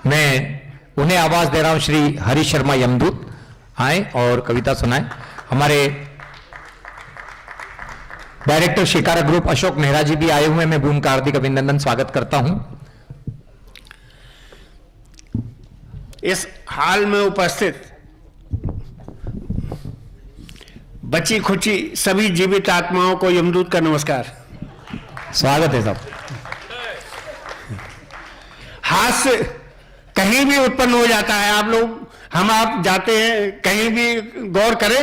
मैं उन्हें आवाज दे रहा हूं, श्री हरीश शर्मा यमदूत आए और कविता सुनाए। हमारे डायरेक्टर शिकारा ग्रुप अशोक नेहरा जी भी आए हुए हैं, मैं भी उनका हार्दिक अभिनंदन स्वागत करता हूं। इस हाल में उपस्थित बची खुची सभी जीवित आत्माओं को यमदूत का नमस्कार। स्वागत है साहब। हास्य कहीं भी उत्पन्न हो जाता है। आप जाते हैं कहीं भी, गौर करें।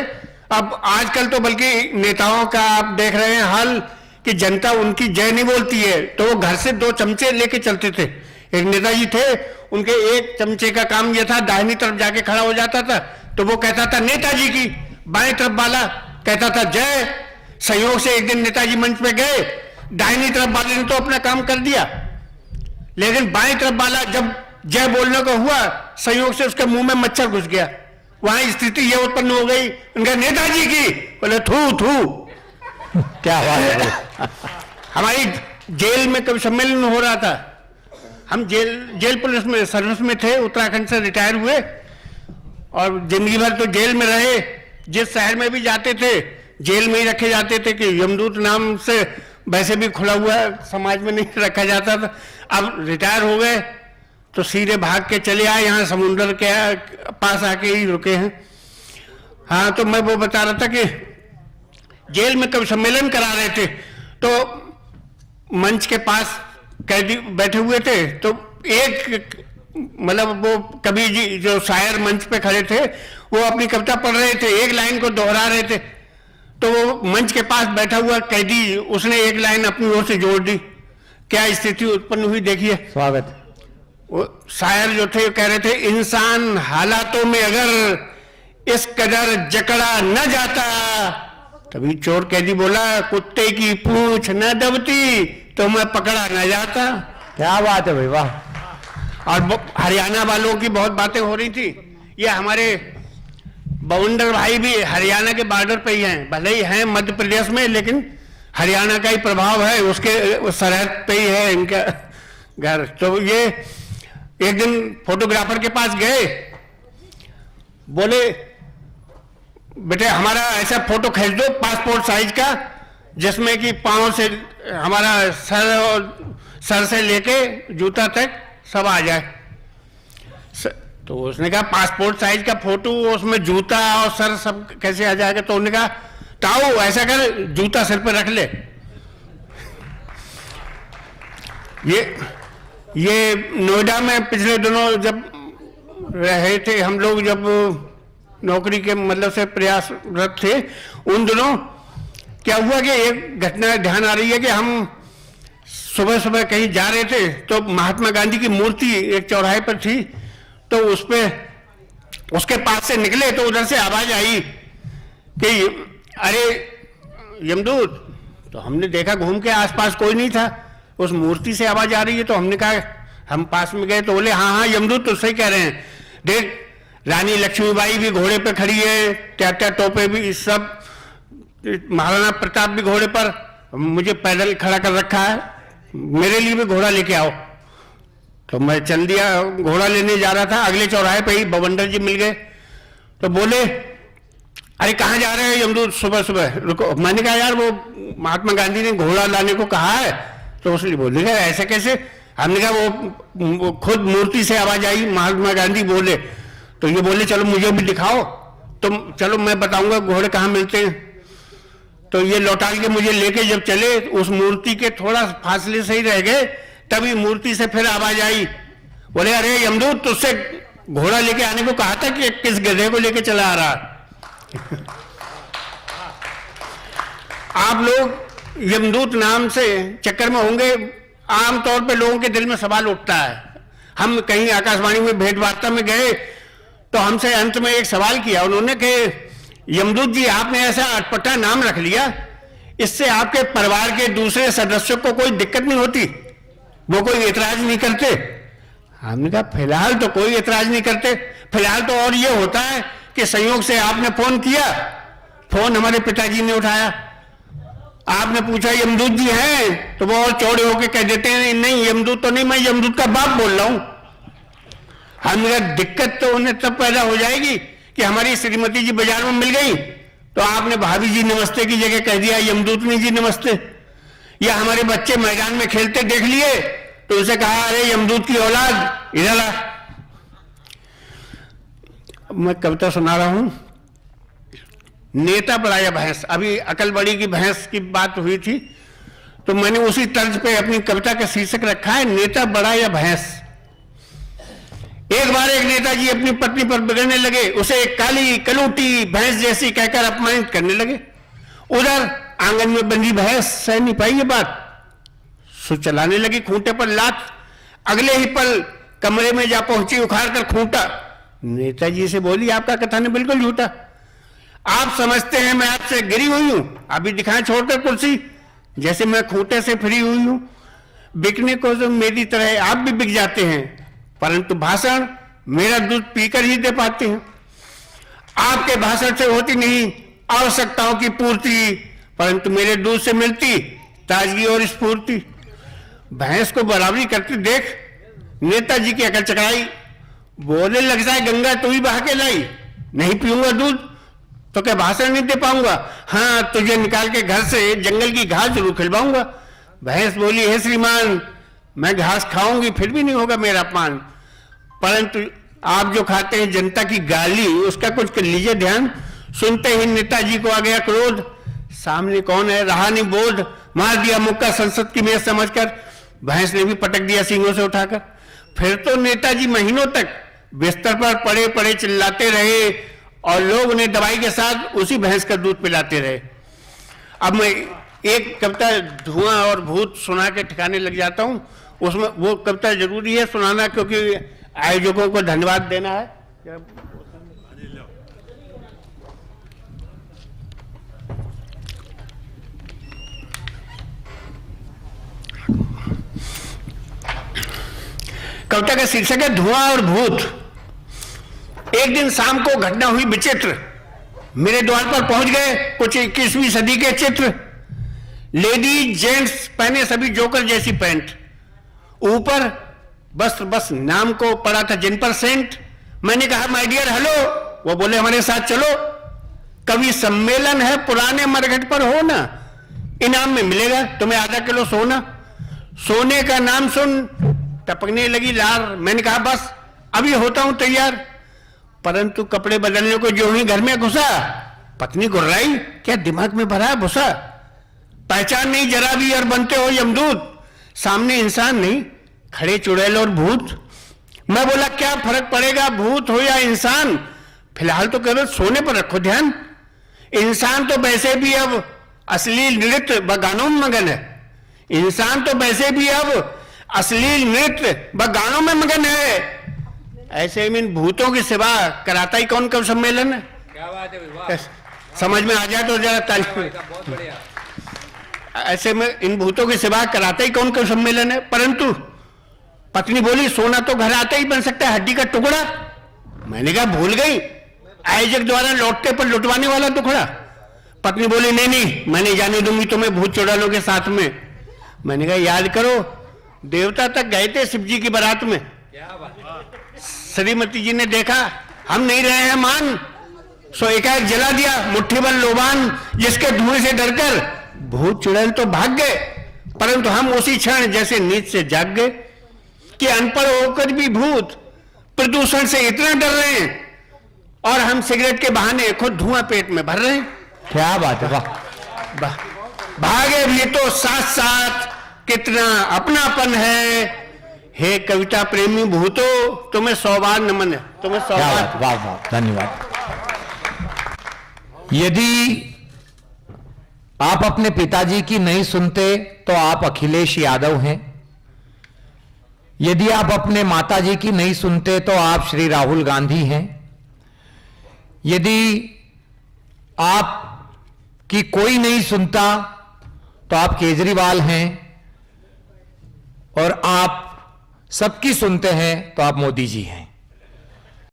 अब आजकल तो बल्कि नेताओं का आप देख रहे हैं हाल कि जनता उनकी जय नहीं बोलती है, तो वो घर से 2 चमचे लेके चलते थे। एक नेताजी थे, उनके एक चमचे का काम यह था, दाहिनी तरफ जाके खड़ा हो जाता था तो वो कहता था नेताजी की, बाएं तरफ वाला कहता था जय। संयोग से एक दिन नेताजी मंच पे गए, दाहिनी तरफ वाले ने तो अपना काम कर दिया, लेकिन बाएं तरफ वाला जब जय बोलने को हुआ, संयोग से उसके मुंह में मच्छर घुस गया। वहां स्थिति यह उत्पन्न हो गई, उनका नेताजी की, बोले थू थू। क्या बात है। हमारी जेल में कभी सम्मेलन हो रहा था, हम जेल पुलिस में सर्विस में थे, उत्तराखंड से रिटायर हुए और जिंदगी भर तो जेल में रहे। जिस शहर में भी जाते थे जेल में ही रखे जाते थे कि यमदूत नाम से वैसे भी खुला हुआ समाज में नहीं रखा जाता था। अब रिटायर हो गए तो सीधे भाग के चले आए, यहाँ समुद्र के पास आके ही रुके हैं। हाँ, तो मैं वो बता रहा था कि जेल में कभी सम्मेलन करा रहे थे तो मंच के पास कैदी बैठे हुए थे, तो एक मतलब वो कवि जी जो शायर मंच पे खड़े थे वो अपनी कविता पढ़ रहे थे, एक लाइन को दोहरा रहे थे, तो वो मंच के पास बैठा हुआ कैदी उसने एक लाइन अपनी ओर से जोड़ दी। क्या स्थिति उत्पन्न हुई देखिए। स्वागत। वो शायर जो थे कह रहे थे, इंसान हालातों में अगर इस कदर जकड़ा न जाता, तभी चोर कैदी बोला कुत्ते की पूंछ न दबती तो मैं पकड़ा न जाता। क्या बात है भाई, वाह। और हरियाणा वालों की बहुत बातें हो रही थी। ये हमारे बवंडर भाई भी हरियाणा के बॉर्डर पे ही हैं, भले ही हैं मध्य प्रदेश में, लेकिन हरियाणा का ही प्रभाव है, उसके सरहद पे ही है इनका घर। तो ये एक दिन फोटोग्राफर के पास गए, बोले बेटे हमारा ऐसा फोटो खींच दो पासपोर्ट साइज का जिसमें कि पांव से हमारा सर से लेके जूता तक सब आ जाए। तो उसने कहा पासपोर्ट साइज का फोटो, उसमें जूता और सर सब कैसे आ जाएगा? तो उन्होंने कहा ताऊ ऐसा कर, जूता सिर पे रख ले। ये नोएडा में पिछले दिनों जब रहे थे हम लोग, जब नौकरी के मतलब से प्रयासरत थे, उन दिनों क्या हुआ कि एक घटना ध्यान आ रही है कि हम सुबह सुबह कहीं जा रहे थे तो महात्मा गांधी की मूर्ति एक चौराहे पर थी, तो उस पे उसके पास से निकले तो उधर से आवाज आई कि अरे यमदूत। तो हमने देखा घूम के, आसपास कोई नहीं था, उस मूर्ति से आवाज आ रही है। तो हमने कहा, हम पास में गए तो बोले हाँ हाँ यमदूत तो सही कह रहे हैं, देख रानी लक्ष्मीबाई भी घोड़े पे खड़ी है, ट्याट्या टोपे भी सब, महाराणा प्रताप भी घोड़े पर, मुझे पैदल खड़ा कर रखा है, मेरे लिए भी घोड़ा लेके आओ। तो मैं चल दिया, घोड़ा लेने जा रहा था, अगले चौराहे पे ही बवंडर जी मिल गए। तो बोले अरे कहाँ जा रहे हैं यमदूत सुबह सुबह, रुको। मैंने कहा यार वो महात्मा गांधी ने घोड़ा लाने को कहा है। तो उसने बोले ऐसे कैसे? हमने कहा वो खुद मूर्ति से आवाज आई, महात्मा गांधी बोले। तो ये बोले चलो मुझे भी दिखाओ। तो चलो मैं बताऊंगा घोड़े कहाँ मिलते हैं। तो ये लौटा के मुझे लेके जब चले, उस मूर्ति के थोड़ा फासले से ही रह गए, तभी मूर्ति से फिर आवाज आई, बोले अरे यमदूत तुझसे घोड़ा लेके आने को कहा था कि किस गधे को लेके चला आ रहा। आप लोग यमदूत नाम से चक्कर में होंगे, आमतौर पे लोगों के दिल में सवाल उठता है। हम कहीं आकाशवाणी में भेंट वार्ता में गए तो हमसे अंत में एक सवाल किया उन्होंने कि यमदूत जी आपने ऐसा अटपटा नाम रख लिया, इससे आपके परिवार के दूसरे सदस्यों को कोई दिक्कत नहीं होती, वो कोई एतराज नहीं करते? हमने कहा फिलहाल तो कोई एतराज नहीं करते। फिलहाल तो और ये होता है कि संयोग से आपने फोन किया, फोन हमारे पिताजी ने उठाया, आपने पूछा यमदूत जी हैं, तो वो और चौड़े होके कह देते हैं नहीं यमदूत तो नहीं, मैं यमदूत का बाप बोल रहा हूं। हमें दिक्कत तो उन्हें तब पैदा हो जाएगी कि हमारी श्रीमती जी बाजार में मिल गई तो आपने भाभी जी नमस्ते की जगह कह दिया यमदूतनी जी नमस्ते, या हमारे बच्चे मैदान में खेलते देख लिए तो उसे कहा अरे यमदूत की औलाद इधर आ। मैं कविता सुना रहा हूं, नेता बड़ा या भैंस। अभी अकल बड़ी की भैंस की बात हुई थी तो मैंने उसी तर्ज पे अपनी कविता का शीर्षक रखा है नेता बड़ा या भैंस। एक बार एक नेताजी अपनी पत्नी पर बिगड़ने लगे, उसे काली कलूटी भैंस जैसी कहकर अपमानित करने लगे। उधर आंगन में बंधी भैंस सह नहीं पाई ये बात, सो चलाने लगी खूंटे पर लात। अगले ही पल कमरे में जा पहुंची, उखाड़ कर खूंटा। नेताजी से बोली आपका कथन है बिल्कुल झूठा, आप समझते हैं मैं आपसे गिरी हुई हूं, अभी दिखाएं छोड़कर कुर्सी, जैसे मैं खूंटे से फ्री हुई हूं। बिकने को तो मेरी तरह आप भी बिक जाते हैं, परंतु भाषण मेरा दूध पीकर ही दे पाते हैं। आपके भाषण से होती नहीं आवश्यकताओं की पूर्ति, परंतु मेरे दूध से मिलती ताजगी और स्फूर्ति। भैंस को बराबरी करते देख नेताजी की अकल चकराई, बोले लग जाए गंगा तू ही बहा के लाई, नहीं पीऊंगा दूध तो क्या भाषण नहीं दे पाऊंगा, हाँ तुझे निकाल के घर से जंगल की घास जरूर खिलवाऊंगा। भैंस बोली हे श्रीमान मैं घास खाऊंगी फिर भी नहीं होगा मेरा अपमान, परंतु आप जो खाते हैं जनता की गाली उसका कुछ कर लीजिए ध्यान। सुनते ही नेताजी को आ गया क्रोध, सामने कौन है रहा नहीं बोध, मार दिया मुक्का संसद की मेज समझकर। भैंस ने भी पटक दिया सींगों से उठाकर। फिर तो नेताजी महीनों तक बिस्तर पर पड़े पड़े चिल्लाते रहे और लोग उन्हें दवाई के साथ उसी भैंस का दूध पिलाते रहे। अब मैं एक कविता धुआं और भूत सुना के ठिकाने लग जाता हूं, उसमें वो कविता जरूरी है सुनाना क्योंकि आयोजकों को धन्यवाद देना है। कविता का शीर्षक है धुआं और भूत। एक दिन शाम को घटना हुई विचित्र, मेरे द्वार पर पहुंच गए कुछ 21वीं सदी के चित्र। लेडी जेंट्स पहने सभी जोकर जैसी पैंट, ऊपर बस नाम को पड़ा था जिन पर सेंट। मैंने कहा माय डियर हेलो, वो बोले हमारे साथ चलो, कवि सम्मेलन है पुराने मरघट पर हो ना, इनाम में मिलेगा तुम्हें आधा किलो सोना। सोने का नाम सुन टपकने लगी लार, मैंने कहा बस अभी होता हूं तैयार, परंतु कपड़े बदलने को जो ही घर में घुसा पत्नी गुर्राई, क्या दिमाग में भरा भूसा, पहचान नहीं जरा भी और बनते हो यमदूत, सामने इंसान नहीं खड़े चुड़ैल और भूत। मैं बोला क्या फर्क पड़ेगा भूत हो या इंसान, फिलहाल तो केवल सोने पर रखो ध्यान। इंसान तो वैसे भी अब अश्लील नृत्य व गानों में मगन है, इंसान तो वैसे भी अब अश्लील नृत्य व गानों में मगन है, ऐसे में इन भूतों की सेवा कराता ही कौन कब सम्मेलन है। क्या बात है वाह, समझ में आ जाए तो जरा ताली। बहुत बढ़िया। ऐसे में इन भूतों की सेवा कराता ही कौन कब सम्मेलन है। परंतु पत्नी बोली सोना तो घर आते ही बन सकता है, हड्डी का टुकड़ा। मैंने कहा भूल गई आयोजक द्वारा लौटते पर लुटवाने वाला टुकड़ा। पत्नी बोली नहीं मैं नहीं जाने दूंगी तुम्हें भूत चुड़ैलों के साथ में। मैंने कहा याद करो देवता तक गए थे शिव जी की बारात में, क्या बात है। श्रीमती जी ने देखा हम नहीं रहे हैं मान, सो एकाएक जला दिया मुट्ठी भर लोबान, जिसके धुएं से डरकर भूत चुड़ैल तो भाग गए, परंतु हम उसी क्षण जैसे नींद से जाग गए कि अनपढ़ होकर भी भूत प्रदूषण से इतना डर रहे हैं और हम सिगरेट के बहाने खुद धुआं पेट में भर रहे हैं। क्या बात है वाह। भागे भी तो साथ साथ कितना अपनापन है, हे कविता प्रेमी भूतो तुम्हें 100 बार नमन है, तुम्हें 100 क्या बार। बात, वाह वाह धन्यवाद। यदि आप अपने पिताजी की नहीं सुनते तो आप अखिलेश यादव हैं, यदि आप अपने माताजी की नहीं सुनते तो आप श्री राहुल गांधी हैं, यदि आप की कोई नहीं सुनता तो आप केजरीवाल हैं, और आप सबकी सुनते हैं तो आप मोदी जी हैं।